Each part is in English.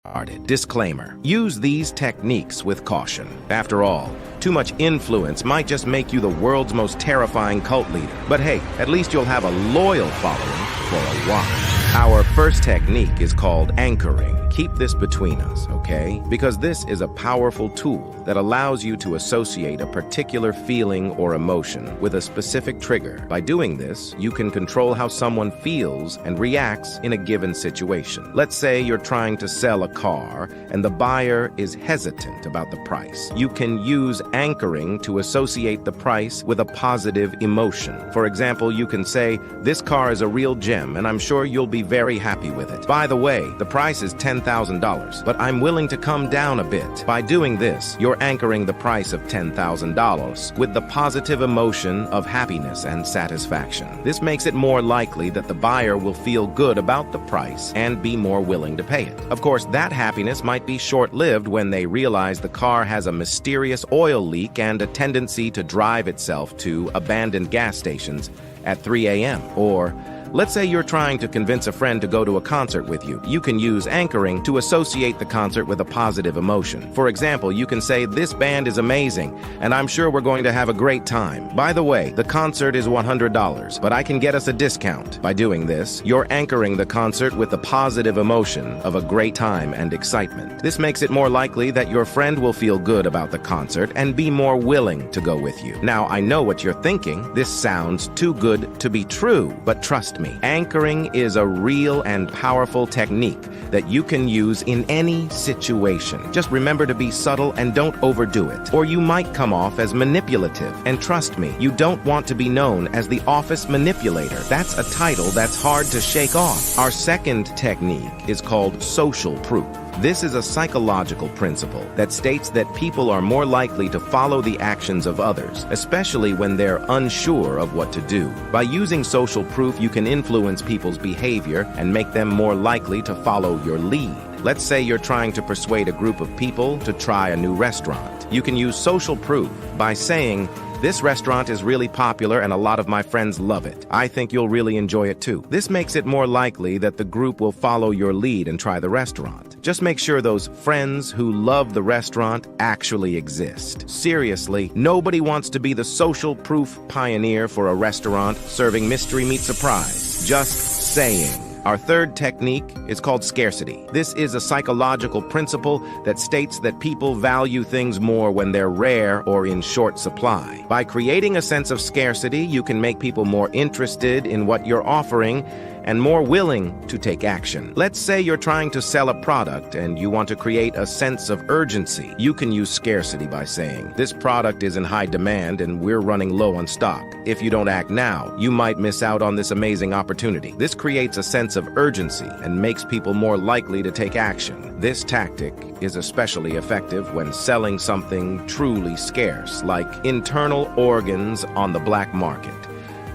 started. Disclaimer: use these techniques with caution. After all, too much influence might just make you the world's most terrifying cult leader. But hey, at least you'll have a loyal following for a while. Our first technique is called anchoring. Keep this between us, okay? Because this is a powerful tool that allows you to associate a particular feeling or emotion with a specific trigger. By doing this, you can control how someone feels and reacts in a given situation. Let's say you're trying to sell a car and the buyer is hesitant about the price. You can use anchoring to associate the price with a positive emotion. For example, you can say, "This car is a real gem and I'm sure you'll be very happy with it. By the way, the price is $10,000, but I'm willing to come down a bit." By doing this, you're anchoring the price of $10,000 with the positive emotion of happiness and satisfaction. This makes it more likely that the buyer will feel good about the price and be more willing to pay it. Of course, that happiness might be short-lived when they realize the car has a mysterious oil leak and a tendency to drive itself to abandoned gas stations at 3 a.m. Or let's say you're trying to convince a friend to go to a concert with you. You can use anchoring to associate the concert with a positive emotion. For example, you can say, "This band is amazing, and I'm sure we're going to have a great time. By the way, the concert is $100, but I can get us a discount." By doing this, you're anchoring the concert with the positive emotion of a great time and excitement. This makes it more likely that your friend will feel good about the concert and be more willing to go with you. Now, I know what you're thinking. This sounds too good to be true, but trust me, anchoring is a real and powerful technique that you can use in any situation. Just remember to be subtle and don't overdo it, or you might come off as manipulative. And trust me, you don't want to be known as the office manipulator. That's a title that's hard to shake off. Our second technique is called social proof. This is a psychological principle that states that people are more likely to follow the actions of others, especially when they're unsure of what to do. By using social proof, you can influence people's behavior and make them more likely to follow your lead. Let's say you're trying to persuade a group of people to try a new restaurant. You can use social proof by saying, "This restaurant is really popular and a lot of my friends love it. I think you'll really enjoy it too." This makes it more likely that the group will follow your lead and try the restaurant. Just make sure those friends who love the restaurant actually exist. Seriously, nobody wants to be the social proof pioneer for a restaurant serving mystery meat surprise. Just saying. Our third technique is called scarcity. This is a psychological principle that states that people value things more when they're rare or in short supply. By creating a sense of scarcity, you can make people more interested in what you're offering and more willing to take action. Let's say you're trying to sell a product and you want to create a sense of urgency. You can use scarcity by saying, "This product is in high demand and we're running low on stock. If you don't act now, you might miss out on this amazing opportunity." This creates a sense of urgency and makes people more likely to take action. This tactic is especially effective when selling something truly scarce, like internal organs on the black market.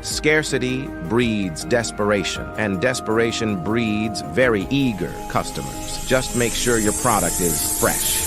Scarcity breeds desperation, and desperation breeds very eager customers. Just make sure your product is fresh.